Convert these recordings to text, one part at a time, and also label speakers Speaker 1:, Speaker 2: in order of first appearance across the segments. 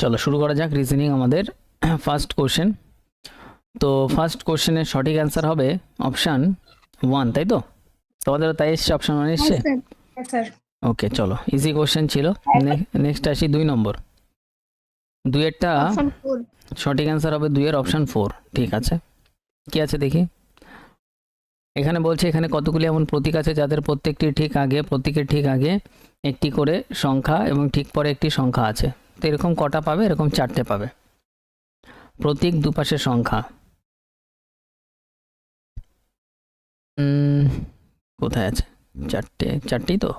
Speaker 1: চলো শুরু করা যাক রিজনিং আমাদের ফার্স্ট কোশ্চেন। তো ফার্স্ট কোশ্চেনের সঠিক অ্যান্সার হবে অপশান 1, তাই তো? তোমাদেরও তাই এসছে, অপশান 1 এসছে।
Speaker 2: স্যার
Speaker 1: ওকে চলো, ইজি কোশ্চেন ছিল। নেক্সট আসি 2 নম্বর। 2 এরটা
Speaker 2: অপশন 4
Speaker 1: সঠিক অ্যান্সার হবে 2 এর অপশান 4। ঠিক আছে, কি আছে দেখি। এখানে বলছে এখানে কতগুলি এমন প্রতীক আছে যাদের প্রত্যেকটির ঠিক আগে, প্রতীকের ঠিক আগে একটি করে সংখ্যা এবং ঠিক পরে একটি সংখ্যা আছে। তো এরকম কটা পাবে? এরকম 4টে পাবে। প্রতীক দুপাশে সংখ্যা, কোথায় আছে? 4টেই তো,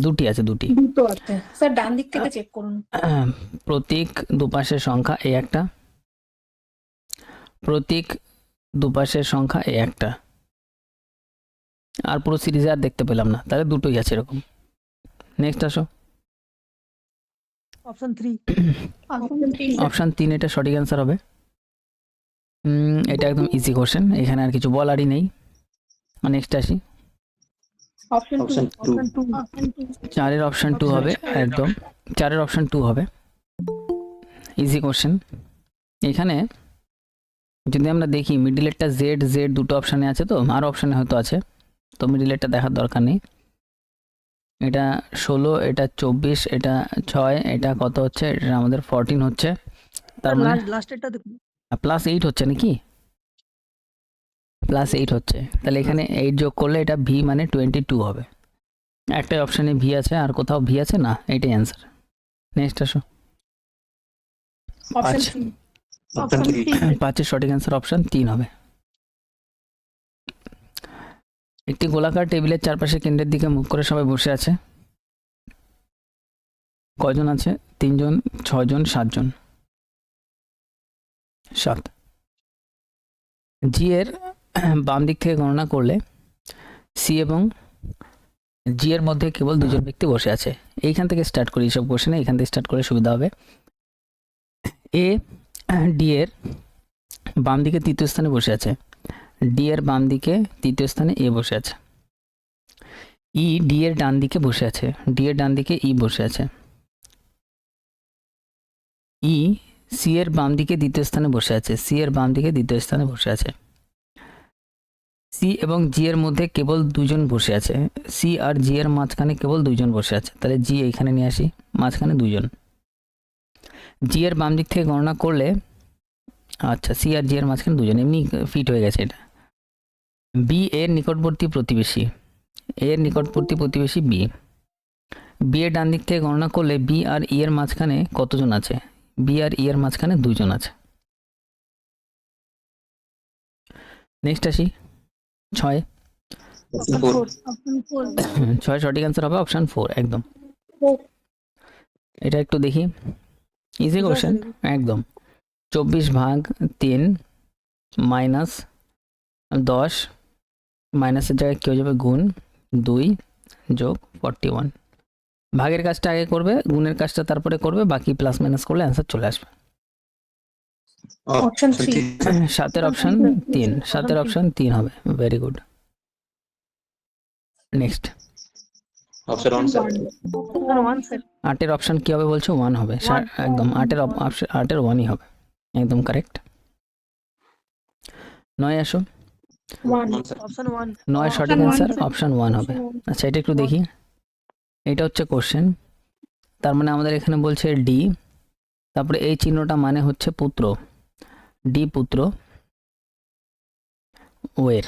Speaker 1: 2টি আছে, 2টি।
Speaker 2: দুটো আছে স্যার, ডান দিক থেকে চেক করুন।
Speaker 1: প্রতীক দুপাশের সংখ্যা এই একটা, প্রতীক দুপাশের সংখ্যা এই একটা, আর পুরো সিরিজে আর দেখতে পেলাম না, তাহলে দুটোই আছে এরকম। নেক্সট আসো,
Speaker 3: অপশন 3
Speaker 1: অপশান 3 এটা সঠিক অ্যান্সার হবে। এটা একদম ইজি কোশ্চেন, এখানে আর কিছু বলারই নেই। নেক্সট আসি,
Speaker 2: অপশন 2
Speaker 1: 4 অপশান 2 হবে একদম, 4 অপশান 2 হবে। Easy question. এখানে যদি আমরা দেখি মিডিলেরটা জেড জেড দুটো অপশানে আছে, তো আরও অপশানে হয়তো আছে, তো মিডিলেরটা দেখার দরকার নেই। এটা 16, এটা 24, এটা 6, এটা কত হচ্ছে? এটা আমাদের 14 হচ্ছে, তার মানে
Speaker 3: লাস্টেরটা দেখুন।
Speaker 1: +8 হচ্ছে নাকি? +8 হচ্ছে, তাহলে এখানে 8 যোগ করলে এটা ভি মানে 22 হবে। একটাই অপশানে ভি আছে, আর কোথাও ভি আছে না, এটাই অ্যান্সার। নেক্সট আসো,
Speaker 2: অপশন 3
Speaker 1: 5এর সঠিক অ্যান্সার অপশান 3 হবে। একটি গোলাকার টেবিলের চারপাশে কেন্দ্রের দিকে মুখ করে সবাই বসে আছে। কয়জন আছে? 3 জন, 6 জন, 7 জন। 7। জি এর বাম দিক থেকে গণনা করলে সি এবং জি এর মধ্যে কেবল 2জন ব্যক্তি বসে আছে। এইখান থেকে স্টার্ট করি, এইসব কোশ্চেনে এইখান থেকে স্টার্ট করে সুবিধা হবে। এ ডি এর বাম দিকে তৃতীয় স্থানে বসে আছে, ডি এর বাম দিকে তৃতীয় স্থানে এ বসে আছে। ই ডি এর ডান দিকে বসে আছে, ডি এর ডান দিকে ই বসে আছে। ই সি এর বাম দিকে দ্বিতীয় স্থানে বসে আছে, সি এর বাম দিকে দ্বিতীয় স্থানে বসে আছে। সি এবং জি এর মধ্যে কেবল 2জন বসে আছে, সি আর জি এর মাঝখানে কেবল 2জন বসে আছে, তাহলে জি এইখানে নিয়ে আসি, মাঝখানে 2জন। জি এর বাম দিক থেকে গণনা করলে, আচ্ছা সি আর জি এর মাঝখানে 2জন, এমনি ফিট হয়ে গেছে এটা। বি এর নিকটবর্তী প্রতিবেশী, এর নিকটবর্তী প্রতিবেশী বি। বি এর ডান দিক থেকে গণনা করলে বি আর ই এর মাঝখানে কতজন আছে? বি আর ই এর মাঝখানে 2জন আছে। নেক্সট আসি 6। 6 সঠিক অ্যান্সার হবে অপশান 4 একদম। এটা একটু দেখি, ইজি কোশ্চেন একদম। 24/3 মাইনাস 10, মাইনাসের জায়গায় কী হয়ে যাবে? গুণ 2 যোগ 41। ভাগের কাজটা আগে করবে, গুণের কাজটা তারপরে করবে, বাকি প্লাস মাইনাস করলে অ্যান্সার চলে আসবে।
Speaker 2: অপশন 3
Speaker 1: 7 অপশান 3, 7 অপশান 3 হবে। Very good. Next
Speaker 4: option 1 sir.
Speaker 3: 1 sir.
Speaker 1: 8 option কী হবে বলছো? 1 হবে একদম, 8 1ই হবে, একদম কারেক্ট। 9 আসো,
Speaker 2: 1
Speaker 3: অপশন 1
Speaker 1: 9 সঠিক অ্যান্সার অপশান 1 হবে। আচ্ছা এটা একটু দেখি, এটা হচ্ছে কোশ্চেন, তার মানে আমাদের এখানে বলছে ডি, তারপরে এই চিহ্নটা মানে হচ্ছে পুত্র, ডি পুত্র ও এর,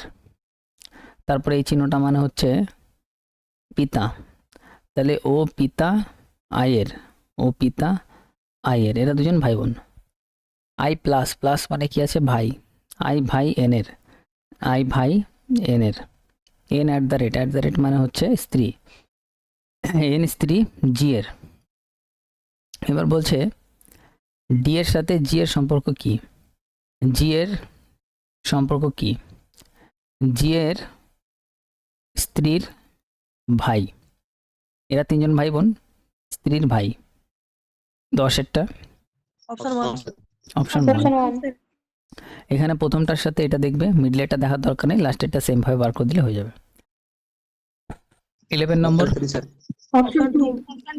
Speaker 1: তারপরে এই চিহ্নটা মানে হচ্ছে পিতা, তাহলে ও পিতা আয়ের, ও পিতা আয়ের, এরা 2জন ভাই বোন। আই প্লাস প্লাস মানে কি আছে? ভাই, আই ভাই এনের, আই ভাই এনের, এন @ মানে হচ্ছে স্ত্রী, এন স্ত্রী জি এর। এবার বলছে ডি এর সাথে জি এর সম্পর্ক কি? জি এর সম্পর্ক কি? জি এর স্ত্রীর ভাই, এরা 3জন ভাই বোন, স্ত্রীর ভাই। 10এরটা
Speaker 3: অপশন 1
Speaker 1: অপশন 1। এখানে প্রথমটার সাথে এটা দেখবে, মিডলেরটা দেখার দরকার নেই, লাস্টেরটা সেম ভাবে বার করে দিলে হয়ে যাবে। 11 নম্বর,
Speaker 2: অপশন 2
Speaker 3: অপশন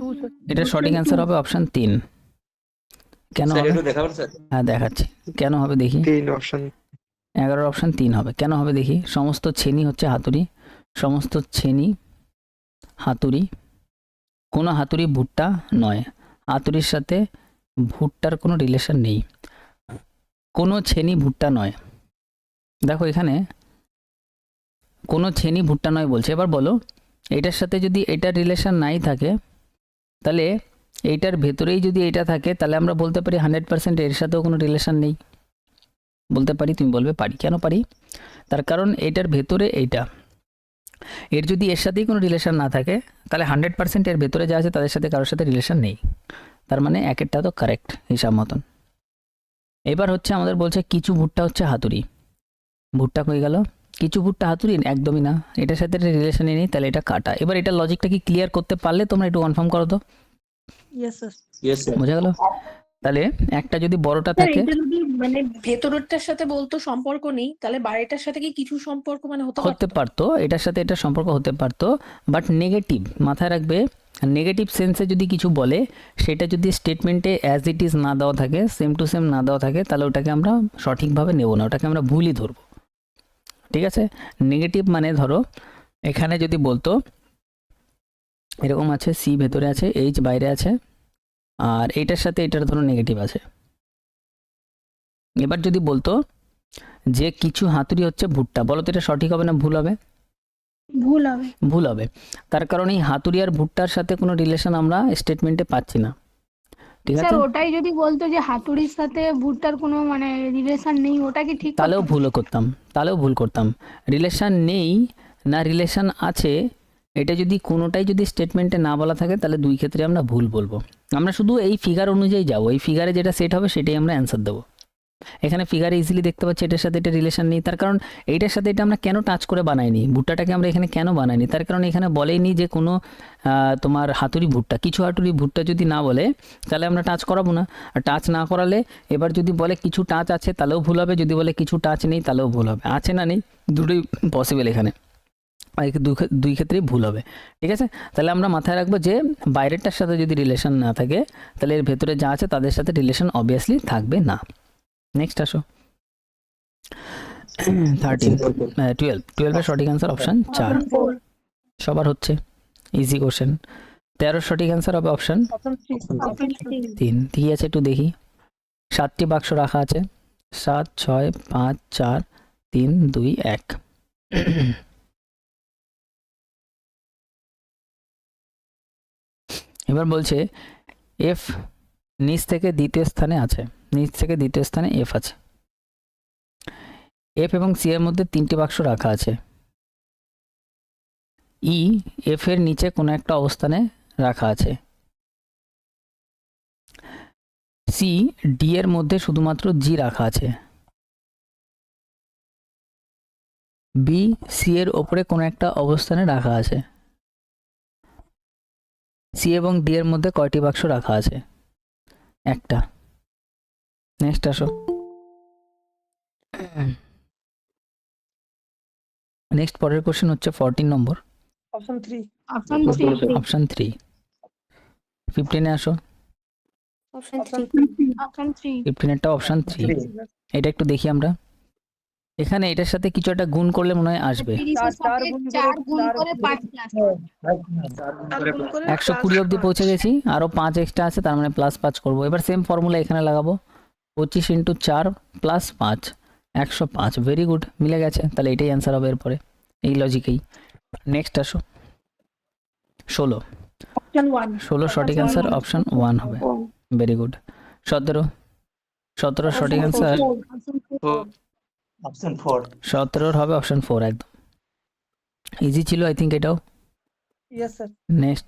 Speaker 3: 2 স্যার।
Speaker 1: এটা সঠিক অ্যান্সার হবে অপশন 3। কেন
Speaker 4: স্যার
Speaker 1: হবে?
Speaker 4: একটু দেখাবেন স্যার?
Speaker 1: হ্যাঁ দেখাচ্ছি কেন হবে দেখি।
Speaker 5: 3 অপশন
Speaker 1: 11 অপশন 3 হবে, কেন হবে দেখি। সমস্ত ছেনি হচ্ছে হাতুড়ি, সমস্ত ছেনি হাতুড়ি, কোনো হাতুড়ি ভুট্টা নয়, হাতুড়ির সাথে ভুট্টার কোনো রিলেশন নেই, কোনো ছেনি ভুট্টা নয়। দেখো এখানে কোনো ছেনি ভুট্টা নয় বলছে। এবার বলো এটার সাথে যদি এটার রিলেশন নাই থাকে, তাহলে এইটার ভেতরেই যদি এটা থাকে, তাহলে আমরা বলতে পারি 100% এর সাথেও কোনো রিলেশন নেই। বলতে পারি? তুমি বলবে পারি। কেন পারি? তার কারণ এটার ভেতরে এইটা, এর যদি এর সাথেই কোনো রিলেশন না থাকে, তাহলে 100% এর ভেতরে যা আছে তাদের সাথে কারোর সাথে রিলেশন নেই। তার মানে একেরটা তো কারেক্ট হিসাব মতন। এবার হচ্ছে আমাদের বলছে কিছু ভুট্টা হচ্ছে হাতুড়ি, ভুট্টা কই গেল? কিছু ভুট্টা হাতুড়ি একদমই না, এটার সাথে রিলেশনই নেই, তাহলে এটা কাটা। এবার এটা লজিকটা কি ক্লিয়ার করতে পারলে তোমরা একটু কনফার্ম করো তো,
Speaker 3: Yes, sir.
Speaker 4: Yes sir.
Speaker 1: বোঝা গেল? তাহলে একটা যদি বড়টা
Speaker 2: স্যার
Speaker 1: থাকে,
Speaker 2: এটা যদি মানে ভেতরেরটার সাথে বলতো সম্পর্ক নেই, তাহলে বাইরেটার সাথে কি কিছু সম্পর্ক মানে হতে
Speaker 1: হতে
Speaker 2: পারতো?
Speaker 1: পারতো, এটার সাথে এটা সম্পর্ক হতে পারতো, বাট নেগেটিভ। মাথায় রাখবে, নেগেটিভ সেন্সে যদি কিছু বলে, সেটা যদি স্টেটমেন্টে অ্যাজ ইট ইজ না দেওয়া থাকে, সেম টু সেম না দেওয়া থাকে, তাহলে ওটাকে আমরা সঠিকভাবে নেব না, ওটাকে আমরা ভুলই ধরবো। ঠিক আছে? নেগেটিভ মানে ধরো এখানে যদি বলতো এরকম আছে, সি ভেতরে আছে, এইচ বাইরে আছে, আর এইটার সাথে এটার ধরো নেগেটিভ আছে। এবার যদি বলতো যে কিছু হাতুড়ি হচ্ছে ভুট্টা, বলো তো এটা সঠিক হবে না ভুল হবে?
Speaker 2: ভুল হবে।
Speaker 1: ভুল হবে। তার কারণ এই হাতুড়ি আর ভুট্টার সাথে কোনো রিলেশন আমরা স্টেটমেন্টে পাচ্ছি না। ঠিক
Speaker 6: স্যার
Speaker 1: আছে?
Speaker 6: ওটাই যদি বলতো যে হাতুড়ির সাথে ভুট্টার কোনো মানে রিলেশন নেই, ওটা কি ঠিক
Speaker 1: তাহলেও
Speaker 6: করতাম?
Speaker 1: ভুলও করতাম, তাহলেও ভুল করতাম। রিলেশন নেই না রিলেশন আছে, এটা যদি কোনোটাই যদি স্টেটমেন্টে না বলা থাকে, তাহলে দুই ক্ষেত্রে আমরা ভুল বলবো। আমরা শুধু এই ফিগার অনুযায়ী যাবো, এই ফিগারে যেটা সেট হবে সেটাই আমরা অ্যান্সার দেবো। এখানে ফিগারে ইজিলি দেখতে পাচ্ছি এটার সাথে এটা রিলেশন নেই, তার কারণ এইটার সাথে এটা আমরা কেন টাচ করে বানাইনি, ভুট্টাটাকে আমরা এখানে কেন বানাইনি, তার কারণ এখানে বলেইনি যে কোনো তোমার হাতুড়ি ভুট্টা। কিছু হাতুড়ি ভুট্টা যদি না বলে, তাহলে আমরা টাচ করাবো না। আর টাচ না করালে, এবার যদি বলে কিছু টাচ আছে তাহলেও ভুল হবে, যদি বলে কিছু টাচ নেই তাহলেও ভুল হবে। আছে না নেই, দুটোই পসিবল এখানে, আর দুই ক্ষেত্রেই ভুল হবে। ঠিক আছে? তাহলে আমরা মাথায় রাখবো যে বাইরেরটার সাথে যদি রিলেশন না থাকে, তাহলে এর ভেতরে যা আছে তাদের সাথে রিলেশন অবভিয়াসলি থাকবে না। নেক্সট আসো 13 12 সঠিক অ্যান্সার অপশন 4। সবার হচ্ছে ইজি কোশ্চেন। 13 সঠিক অ্যান্সার হবে অপশন
Speaker 3: Option 3.
Speaker 2: অপশন
Speaker 1: 3। ঠিক আছে, একটু দেখি। 7টি বাক্স রাখা আছে, 7 6 5 4 3 2 1। এবার বলছে এফ নিচ থেকে দ্বিতীয় স্থানে আছে, নিচ থেকে দ্বিতীয় স্থানে এফ আছে। এফ এবং সি এর মধ্যে 3টি বাক্স রাখা আছে। ই এফ এর নিচে কোনো একটা অবস্থানে রাখা আছে। সি ডি এর মধ্যে শুধুমাত্র জি রাখা আছে। বি সি এর ওপরে কোনো একটা অবস্থানে রাখা আছে। সি এবং ডি এর মধ্যে কয়টি বাক্স রাখা আছে? একটা। নেক্সট আসো। নেক্সট পরের কোশ্চেন হচ্ছে 14 নম্বর,
Speaker 3: Option 3.
Speaker 6: অপশন 3।
Speaker 1: অপশন 3। 15-এ আসো।
Speaker 2: Option
Speaker 3: Option
Speaker 2: 3।
Speaker 6: অপশন 3।
Speaker 1: 15-এরটা অপশন 3। এটা একটু দেখি আমরা। এখানে এটার সাথে কিছু একটা গুণ করলে মনে হয় আসবে।
Speaker 6: 30 এর সাথে 4 গুণ করে 5 প্লাস
Speaker 1: 120 অবধি পৌঁছে গেছি, আরও 5 এক্সট্রা আছে, তার মানে +5 করবো। এবার সেম ফর্মুলা এখানে লাগাবো, 25 × 4 + 5 105। ভেরি গুড, মিলে গেছে। তাহলে এটাই অ্যান্সার হবে এরপরে, এই লজিকেই। নেক্সট আসো 16।
Speaker 2: অপশন 1।
Speaker 1: 16 সঠিক অ্যান্সার অপশন 1 হবে। Very good. 17 সঠিক অ্যান্সার,
Speaker 5: অপশন 4
Speaker 1: 17 হবে অপশন 4। একদম ইজি ছিল আই থিঙ্ক এটাও।
Speaker 3: Yes, sir.
Speaker 1: নেক্সট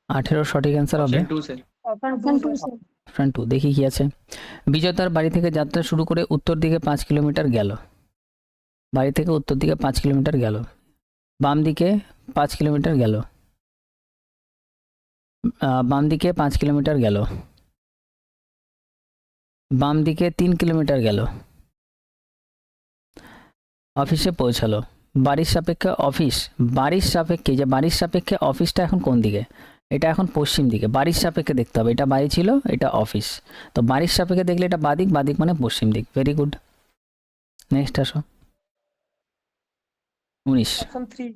Speaker 1: 18 সঠিক অ্যান্সার হবে
Speaker 4: option 2 sir.
Speaker 3: Option
Speaker 6: option
Speaker 3: 2,
Speaker 6: 2
Speaker 3: sir.
Speaker 1: Option 2। দেখি কি আছে। বিজয় তার বাড়ি থেকে যাত্রা শুরু করে উত্তর দিকে 5 কিলোমিটার গেল। বাড়ি থেকে উত্তর দিকে 5 কিলোমিটার গেল, বাম দিকে 5 কিলোমিটার গেল, বাম দিকে 5 কিলোমিটার গেল, বাম দিকে 3 কিলোমিটার গেল, অফিসে পৌঁছালো। বাড়ির সাপেক্ষে অফিস, বাড়ির সাপেক্ষে, যে বাড়ির সাপেক্ষে অফিসটা এখন কোন দিকে? এটা এখন পশ্চিম দিকে, বাড়ির সাপেক্ষে দেখতে হবে, এটা বাড়ি ছিল, এটা অফিস, তো বাড়ির সাপেক্ষে দেখলে এটা বাদিক, বাদিক মানে পশ্চিম দিক। ভেরি গুড, নেক্সট আসো। 19,
Speaker 3: Option 3.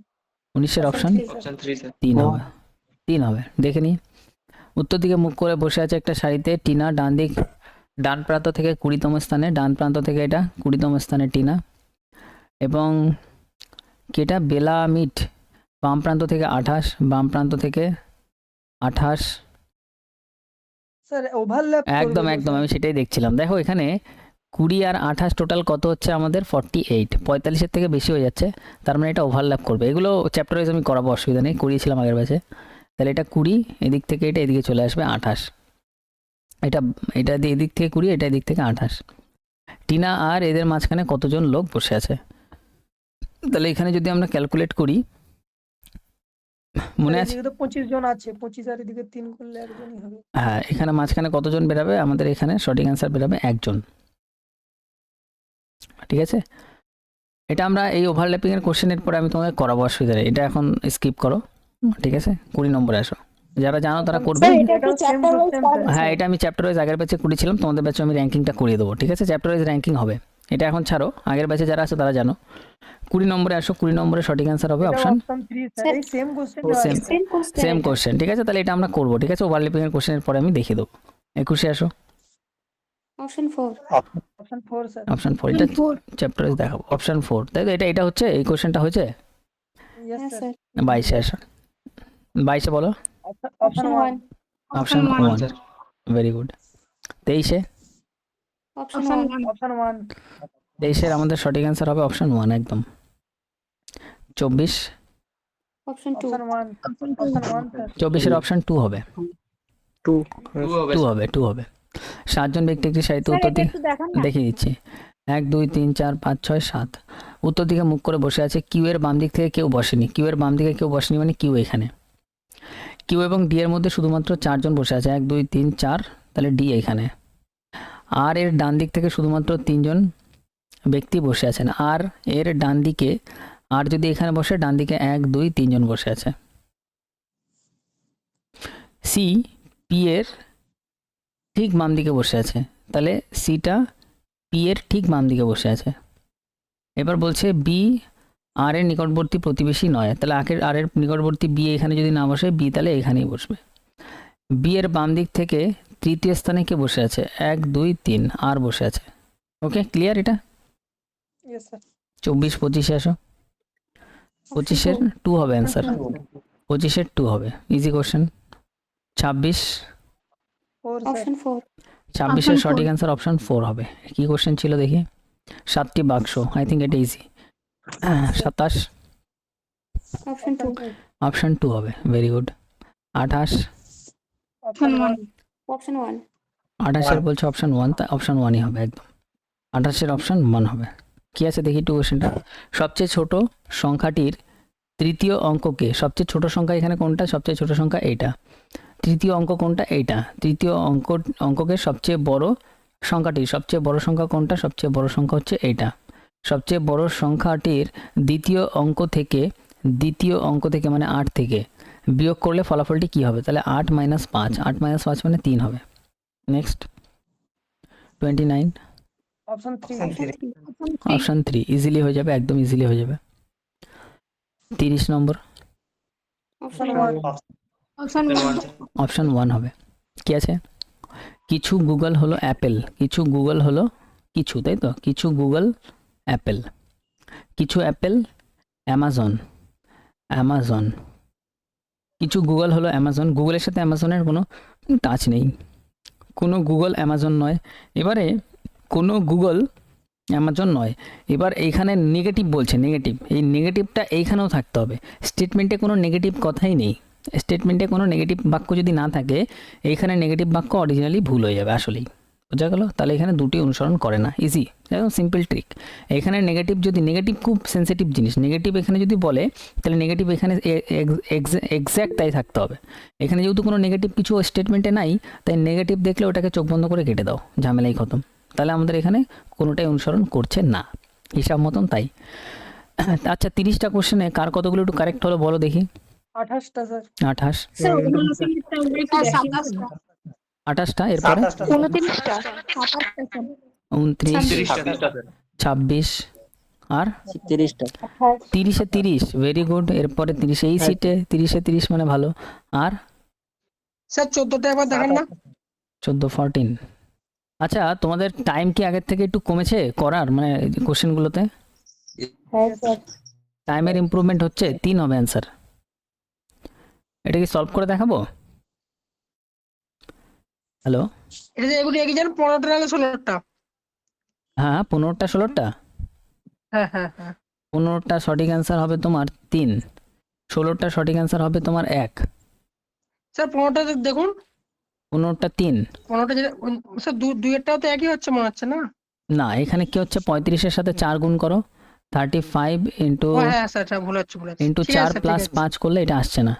Speaker 1: 19-এর অপশন
Speaker 4: Option 3, sir.
Speaker 1: 3 হবে, 3 হবে। দেখে নিই, উত্তর দিকে মুখ করে বসে আছে একটা শাড়িতে টিনা, ডান প্রান্ত থেকে 20তম স্থানে, ডান প্রান্ত থেকে এটা 20তম স্থানে টিনা, এবং কেটা বেলা মিট বাম প্রান্ত থেকে 28, বাম প্রান্ত থেকে 28।
Speaker 3: Sir, overlap
Speaker 1: একদম
Speaker 3: করবে তো,
Speaker 1: একদম,
Speaker 3: sir.
Speaker 1: আমি সেটাই দেখছিলাম। দেখো এখানে 20 আর 28 টোটাল কত হচ্ছে আমাদের 48, 45-এর থেকে বেশি হয়ে যাচ্ছে, তার মানে এটা ওভারল্যাপ করবে। এগুলো চ্যাপ্টার ওয়াইজ আমি করাবো, অসুবিধা নেই, করিয়েছিলাম আগের ব্যাচে। তাহলে এটা 20, এদিক থেকে এটা এদিকে চলে আসবে 28, এটা এদিক থেকে 20, এটা এদিক থেকে 28। টিনা আর এদের মাঝখানে কতজন লোক বসে আছে? তাহলে এখানে যদি আমরা ক্যালকুলেট করি, মনে
Speaker 3: Sir,
Speaker 1: আছে?
Speaker 3: এদিকে তো 25 জন আছে, 25 আর এদিকে 3 করলে একজনই হবে।
Speaker 1: হ্যাঁ, এখানে মাঝখানে কতজন বেরাবে? আমাদের এখানে সঠিক অ্যান্সার বেরাবে একজন। ঠিক আছে, এটা আমরা এই ওভারল্যাপিং এর কোশ্চেনের পরে আমি তোমাকে করাবো, অসুবিধা নেই, এটা এখন স্কিপ করো। ঠিক আছে, 20 নম্বরে আসো, যারা জানো তারা করবে।
Speaker 6: স্যার এটা
Speaker 3: এটাও
Speaker 6: একটু
Speaker 3: same
Speaker 6: চ্যাপ্টার ওয়াইজ
Speaker 3: question,
Speaker 6: করাবেন
Speaker 3: sir.
Speaker 1: হ্যাঁ, এটা আমি চ্যাপ্টার ওয়াইজ আগের ব্যাচে করেছিলাম, তোমাদের ব্যাচে আমি র্যাঙ্কিংটা করিয়ে দেবো। ঠিক আছে, চ্যাপ্টার ওয়াইজ র্যাঙ্কিং হবে, এটা এখন ছাড়ো, আগের ব্যাচে যারা আছে তারা জানো। 20 নম্বরে আসো, 20 নম্বরে সঠিক অ্যান্সার হবে
Speaker 3: এটাও
Speaker 1: অপশন
Speaker 3: option 3, sir.
Speaker 6: Sir,
Speaker 3: এই same question
Speaker 1: same.
Speaker 3: আছে।
Speaker 6: Same question
Speaker 1: same question. ঠিক আছে, তাহলে এটা আমরা করবো। ঠিক আছে, ওভারল্যাপিং এর কোশ্চেনের পরে আমি দেখিয়ে দেবো। 21-এ আসো,
Speaker 6: অপশন 4
Speaker 3: Option 4, sir.
Speaker 1: অপশন 4, এটা চ্যাপ্টার ওয়াইজ দেখাবো। অপশন 4, তাই তো, এটা হচ্ছে এই কোশ্চেনটা হয়েছে।
Speaker 3: Yes,
Speaker 6: হ্যাঁ
Speaker 3: sir.
Speaker 6: স্যার
Speaker 1: 22-এ আসো, 22-এ বলো।
Speaker 3: Option 1.
Speaker 1: Option 1, very good. 23-এ,
Speaker 6: অপশন
Speaker 3: Option 1.
Speaker 1: 23-এর আমাদের সঠিক অ্যান্সার হবে অপশন 1 একদম। 24,
Speaker 6: অপশন 2
Speaker 3: Option 1. Option 1, sir.
Speaker 1: 24-এর অপশন 2 হবে,
Speaker 4: 2 হবে,
Speaker 1: 2
Speaker 4: sir.
Speaker 1: হবে, 2 হবে। 7 জন ব্যক্তি একটি সাহিত্য
Speaker 6: স্যার
Speaker 1: উত্তর
Speaker 6: এটা
Speaker 1: দিকে
Speaker 6: একটু দেখান না।
Speaker 1: দেখিয়ে দিচ্ছি। 1 2 3 4 5 6 7, উত্তর দিকে মুখ করে বসে আছে। কিউ এর বাম দিক থেকে কেউ বসেনি, কিউ এর বাম দিকে কেউ বসেনি মানে কিউ এখানে। কিউ এবং ডি এর মধ্যে শুধুমাত্র 4 জন বসে আছে, 1 2 3 4, তাহলে ডি এখানে। আর এর ডান দিক থেকে শুধুমাত্র 3 জন ব্যক্তি বসে আছেন, আর এর ডান দিকে, আর যদি এখানে বসে ডান দিকে 1 2 3 জন বসে আছে। সি পি এর ঠিক বাম দিকে বসে আছে, তাহলে সিটা পি এর ঠিক বাম দিকে বসে আছে। এবার বলছে বি আর এর নিকটবর্তী প্রতিবেশী নয়, তাহলে আর এর নিকটবর্তী বি এখানে যদি না বসে, বি তাহলে এখানেই বসবে। বি এর বাম দিক থেকে তৃতীয় স্থানে কে বসে আছে? 1 2 3, আর বসে আছে। ওকে, ক্লিয়ার এটা?
Speaker 3: Yes, sir.
Speaker 1: 24 25-এ আসো, 25-এর 2 হবে অ্যান্সার, 25-এর 2 হবে, ইজি কোশ্চেন। 26,
Speaker 3: 4, sir.
Speaker 6: অপশন 4
Speaker 1: 26-এর সঠিক অ্যান্সার অপশন 4 হবে। কি কোশ্চেন ছিল দেখি? 7টি বাক্স, আই থিঙ্ক এটা ইজি। 27,
Speaker 6: অপশন 2
Speaker 1: অপশন 2 হবে, ভেরি গুড। 28,
Speaker 3: Option 1.
Speaker 6: অপশন 1
Speaker 1: 28-এর বলছে অপশন 1, তা অপশন 1ই হবে একদম। 28-এর অপশন 1 হবে। কি আছে দেখি একটু কোশ্চেনটা। সবচেয়ে ছোট সংখ্যাটির তৃতীয় অঙ্ককে, সবচেয়ে ছোট সংখ্যা এখানে কোনটা? সবচেয়ে ছোট সংখ্যা এইটা। তৃতীয় অঙ্ক কোনটা? এইটা। তৃতীয় অঙ্ককে সবচেয়ে বড় সংখ্যাটির সবচেয়ে বড় সংখ্যা কোনটা? সবচেয়ে বড় সংখ্যা হচ্ছে এইটা। সবচেয়ে বড় সংখ্যাটির দ্বিতীয় অঙ্ক থেকে মানে 8 থেকে বিয়োগ করলে ফলাফলটি কি হবে? তাহলে 8 - 5, 8 - 5 মানে 3 হবে। Next 29,
Speaker 3: Option 3.
Speaker 1: অপশন 3 ইজিলি হয়ে যাবে, একদম ইজিলি হয়ে যাবে। 30 নম্বর,
Speaker 6: অপশন
Speaker 3: Option
Speaker 6: 1
Speaker 3: 1.
Speaker 6: অপশন 1
Speaker 1: অপশন 1 হবে। কি আছে? কিছু গুগল হলো অ্যাপেল, কিছু গুগল হলো কিছু, তাই তো, কিছু গুগল অ্যাপেল, কিছু অ্যাপেল অ্যামাজন, কিছু গুগল হলো অ্যামাজন। গুগলের সাথে অ্যামাজনের কোনো টাচ নেই, কোনো গুগল অ্যামাজন নয়। এবারে কোনো গুগল অ্যামাজন নয়, এবার এইখানে নেগেটিভ বলছে, নেগেটিভ, এই নেগেটিভটা এইখানেও থাকতে হবে। স্টেটমেন্টে কোনো নেগেটিভ কথাই নেই, স্টেটমেন্টে কোনো নেগেটিভ বাক্য যদি না থাকে, এইখানে নেগেটিভ বাক্য অরিজিনালি ভুল হয়ে যাবে আসলেই, বোঝা গেল? তাহলে এখানে দুটি অনুসরণ করে না, ইজি, একদম সিম্পল ট্রিক। এখানে নেগেটিভ যদি, নেগেটিভ খুব সেন্সিটিভ জিনিস, নেগেটিভ এখানে যদি বলে তাহলে নেগেটিভ এখানে এক্স্যাক্ট তাই থাকতে হবে। এখানে যেহেতু কোনো নেগেটিভ কিছু স্টেটমেন্টে নাই, তাই নেগেটিভ দেখলে ওটাকে চোখ বন্ধ করে কেটে দাও, ঝামেলাই খতম। তাহলে আমাদের এখানে কোনোটাই অনুসরণ করছে না, হিসাব মতন তাই। আচ্ছা, 30টা কোশ্চেনে কার কতগুলো একটু কারেক্ট হলো বলো দেখি।
Speaker 3: 28টা স্যার।
Speaker 1: 28,
Speaker 2: স্যার উনতিরিশটা আমরা একটু
Speaker 6: স্যার
Speaker 2: দেখি
Speaker 6: 27টা
Speaker 1: 28টা, এরপরে
Speaker 6: 29টা 27টা স্যার
Speaker 1: 29, 26 আর
Speaker 5: 30টা
Speaker 1: 30-এ 30, ভেরি গুড। এরপরে 30, এই সিটে 30-এ 30 মানে ভালো। আর
Speaker 3: স্যার 14টা একবার দেখেন না।
Speaker 1: 14, 14। আচ্ছা, তোমাদের টাইম কি আগের থেকে একটু কমেছে করার, মানে কোশ্চেনগুলোতে
Speaker 6: হ্যাঁ স্যার
Speaker 1: টাইমের ইমপ্রুভমেন্ট হচ্ছে? 3 হবে অ্যান্সার। এটা কি সলভ করে দেখাবো? হ্যালো,
Speaker 3: এটা যে এগুলি একই জানেন 15টা নাহলে 16টা।
Speaker 1: হ্যাঁ 15টা 16টা,
Speaker 3: হ্যাঁ হ্যাঁ হ্যাঁ
Speaker 1: 15টা সঠিক অ্যান্সার হবে তোমার 3, 16টা সঠিক অ্যান্সার হবে তোমার 1,
Speaker 3: স্যার 15টা দেখুন,
Speaker 1: 15টা 3।
Speaker 3: 15টা যেটা স্যার দুইয়েরটাও তো একই হচ্ছে মনে হচ্ছে না।
Speaker 1: না, এখানে কি হচ্ছে, 35-এর সাথে 4 গুণ করো, 35 ইন্টু
Speaker 3: ও হ্যাঁ স্যার স্যার ভুল হচ্ছে
Speaker 1: ইন্টু
Speaker 3: ঠিক আছে
Speaker 1: 4
Speaker 3: স্যার,
Speaker 1: প্লাস
Speaker 3: ঠিক আছে।
Speaker 1: 5 করলে এটা আসছে না।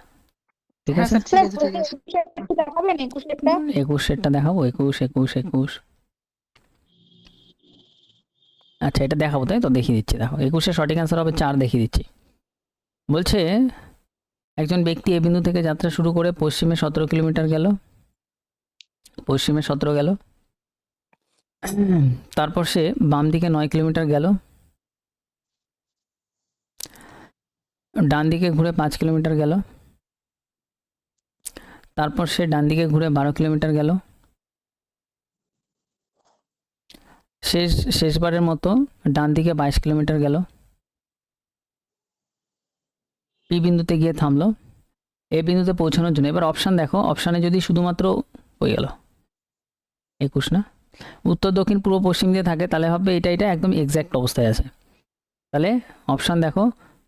Speaker 1: ঠিক
Speaker 3: হ্যাঁ
Speaker 1: আছে,
Speaker 3: স্যার ঠিক
Speaker 6: স্যার
Speaker 3: আছে ঠিক আছে।
Speaker 6: একটু দেখাবেন 21টা
Speaker 1: 21-এরটা দেখাবো, 21, 21, 21। আচ্ছা, এটা দেখাবো তাই তো, দেখিয়ে দিচ্ছি। দেখো 21-এর সঠিক অ্যান্সার হবে 4, দেখিয়ে দিচ্ছি। বলছে একজন ব্যক্তি এ বিন্দু থেকে যাত্রা শুরু করে পশ্চিমে 17 কিলোমিটার গেল, পশ্চিমে 17 গেল, তারপর সে বাম দিকে 9 কিলোমিটার গেল, ডান দিকে ঘুরে 5 কিলোমিটার গেল, তারপর সে ডান দিকে ঘুরে 12 কিলোমিটার গেল, শেষবারের মতো ডান দিকে 22 কিলোমিটার গেল, পি বিন্দুতে গিয়ে থামলো এ বিন্দুতে পৌঁছানোর জন্য। এবার অপশান দেখো, অপশানে যদি শুধুমাত্র হয়ে গেল 21 না, উত্তর দক্ষিণ পূর্ব পশ্চিম দিয়ে থাকে, তাহলে হবে এটা একদম এক্স্যাক্ট অবস্থায় আছে। তাহলে অপশান দেখো,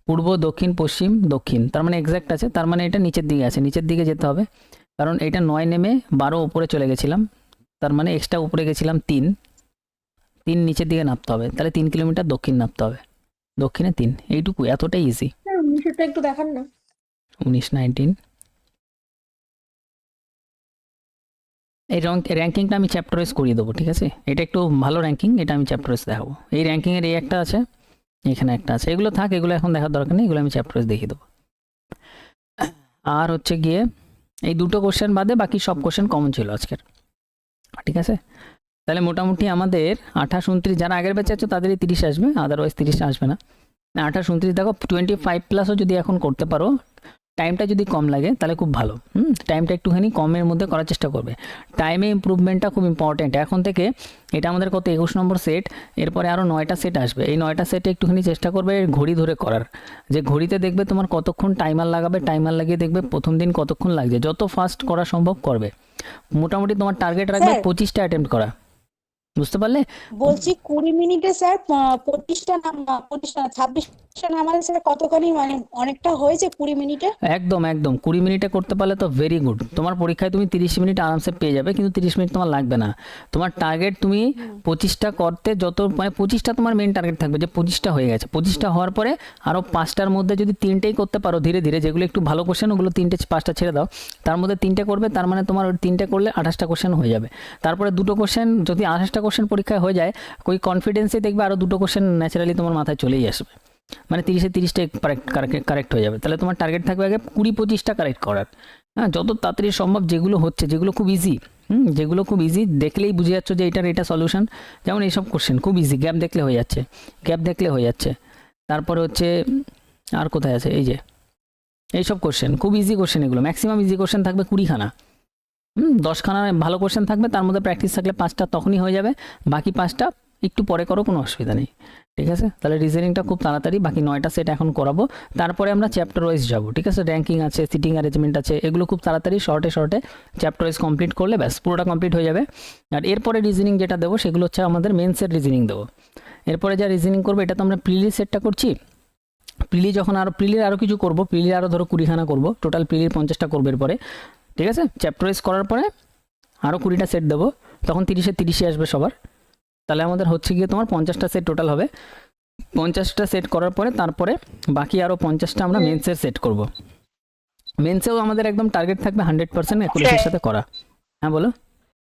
Speaker 1: পূর্ব দক্ষিণ পশ্চিম দক্ষিণ, তার মানে এক্স্যাক্ট আছে, তার মানে এটা নিচের দিকে আছে, নিচের দিকে যেতে হবে। কারণ এটা 9 নেমে 12 উপরে চলে গেছিলাম, তার মানে এক্সট্রা উপরে গেছিলাম 3 নিচের দিকে নামতে হবে, তাহলে 3 কিলোমিটার দক্ষিণ নামতে হবে, দক্ষিণে 3, এইটুকু, এতটাই ইজি।
Speaker 2: স্যার উনিশটা একটু দেখান না।
Speaker 1: 19, 19। এই র্যাঙ্কিংটা আমি চ্যাপ্টার ওয়াইজ করিয়ে দেবো, ঠিক আছে? এটা একটু ভালো র্যাঙ্কিং, এটা আমি চ্যাপ্টার ওয়াইজ দেখাবো। এই র্যাঙ্কিংয়ের এই একটা আছে, এখানে একটা আছে, এগুলো থাক, এগুলো এখন দেখার দরকার নেই, এগুলো আমি চ্যাপ্টার ওয়াইজ দেখিয়ে দেবো। আর হচ্ছে গিয়ে এই দুটো কোশ্চেন বাদে বাকি সব কোশ্চেন কমন ছিল আজকের, ঠিক আছে? তাহলে মোটামুটি আমাদের 28, 29, যারা আগের ব্যাচে আছে তাদেরই 30 আসবে, আদারওয়াইজ 30 আসবে না। 28, 29 দেখো 25 প্লাসও যদি এখন করতে পারো, টাইমটা যদি কম লাগে তাহলে খুব ভালো। টাইমটা একটুখানি কমের মধ্যে করার চেষ্টা করবে। টাইমে ইমপ্রুভমেন্টটা খুব ইম্পর্টেন্ট। এখন থেকে এটা আমাদের কত 21 নম্বর সেট, এরপরে আরও 9টা সেট আসবে। এই 9টা সেটে একটুখানি চেষ্টা করবে ঘড়ি ধরে করার, যে ঘড়িতে দেখবে তোমার কতক্ষণ টাইমার লাগাবে, টাইমার লাগিয়ে দেখবে প্রথম দিন কতক্ষণ লাগছে, যত ফাস্ট করা সম্ভব করবে। মোটামুটি তোমার টার্গেট রাখবে 25টা অ্যাটেম্প্ট করা, বুঝতে পারলে?
Speaker 7: বলছি 20 মিনিটে স্যার 25টা 26টা নামালে স্যার কতখানি মানে অনেকটা হয়েছে 20 মিনিটে?
Speaker 1: একদম 20 মিনিটে করতে পারলে তো ভেরি গুড। তোমার পরীক্ষায় তুমি 30 মিনিট আরামসে পেয়ে যাবে, কিন্তু 30 মিনিট তোমার লাগবে না। তোমার টার্গেট তুমি 25টা করতে, যত মানে 25টা তোমার মেন টার্গেট থাকবে, যে 25টা হয়ে গেছে। 25টা হওয়ার পরে আরও 5টার মধ্যে যদি 3টেই করতে পারো ধীরে ধীরে, যেগুলো একটু ভালো কোশ্চেন ওগুলো 3টে 5টা ছেড়ে দাও, তার মধ্যে 3টে করবে, তার মানে তোমার ওই 3টে করলে 28টা কোশ্চেন হয়ে যাবে। তারপরে দুটো কোশ্চেন, যদি 28টা কোশ্চেন পরীক্ষায় হয়ে যায়, ওই কনফিডেন্সে দেখবে আরও দুটো কোশ্চেন ন্যাচারালি তোমার মাথায় চলেই আসবে, মানে 30-এ 30টা কারেক্ট হয়ে যাবে। তাহলে তোমার টার্গেট থাকবে আগে 20-25টা কারেক্ট করার। হ্যাঁ, যত তাড়াতাড়ি সম্ভব যেগুলো হচ্ছে, যেগুলো খুব ইজি, যেগুলো খুব ইজি, দেখলেই বুঝে যাচ্ছ যে এটা সলিউশন। যেমন এইসব কোশ্চেন খুব ইজি, গ্যাপ দেখলে হয়ে যাচ্ছে, তারপরে হচ্ছে আর কোথায় আছে, এই যে এইসব কোশ্চেন খুব ইজি কোশ্চেন, এগুলো ম্যাক্সিমাম ইজি কোশ্চেন থাকবে 20খানা। 10খানা ভালো কোশ্চেন থাকবে, তার মধ্যে প্র্যাকটিস থাকলে 5টা তখনই হয়ে যাবে, বাকি 5টা একটু পরে করো, কোনো অসুবিধা নেই, ঠিক আছে? তাহলে রিজনিংটা খুব তাড়াতাড়ি, বাকি 9টা সেট এখন করাবো, তারপরে আমরা চ্যাপ্টার ওয়াইজ যাবো, ঠিক আছে? র্যাঙ্কিং আছে, সিটিং অ্যারেঞ্জমেন্ট আছে, এগুলো খুব তাড়াতাড়ি শর্টে চ্যাপ্টার ওয়াইজ কমপ্লিট করলে ব্যাস পুরোটা কমপ্লিট হয়ে যাবে। আর এরপরে রিজনিং যেটা দেবো সেগুলো হচ্ছে আমাদের মেন্সের রিজনিং দেবো। এরপরে যা রিজনিং করবো, এটা তো আমরা প্রিলি সেটটা করছি, প্রিলির আরও কিছু করবো, প্রিলির আরও ধরো 20খানা করবো, টোটাল প্রিলির 50টা করবো এরপরে, ঠিক আছে? চ্যাপ্টার ওয়াইজ করার পরে আরও 20টা সেট দেবো, তখন 30-এ 30 আসবে সবার। তাহলে আমাদের হচ্ছে গিয়ে তোমার 50টা সেট টোটাল হবে। 50টা সেট করার পরে তারপরে বাকি আরও 50টা আমরা মেন্সের সেট করব। মেন্সেও আমাদের একদম টার্গেট থাকবে 100% অ্যাকুরেসির সাথে করা। হ্যাঁ বলো।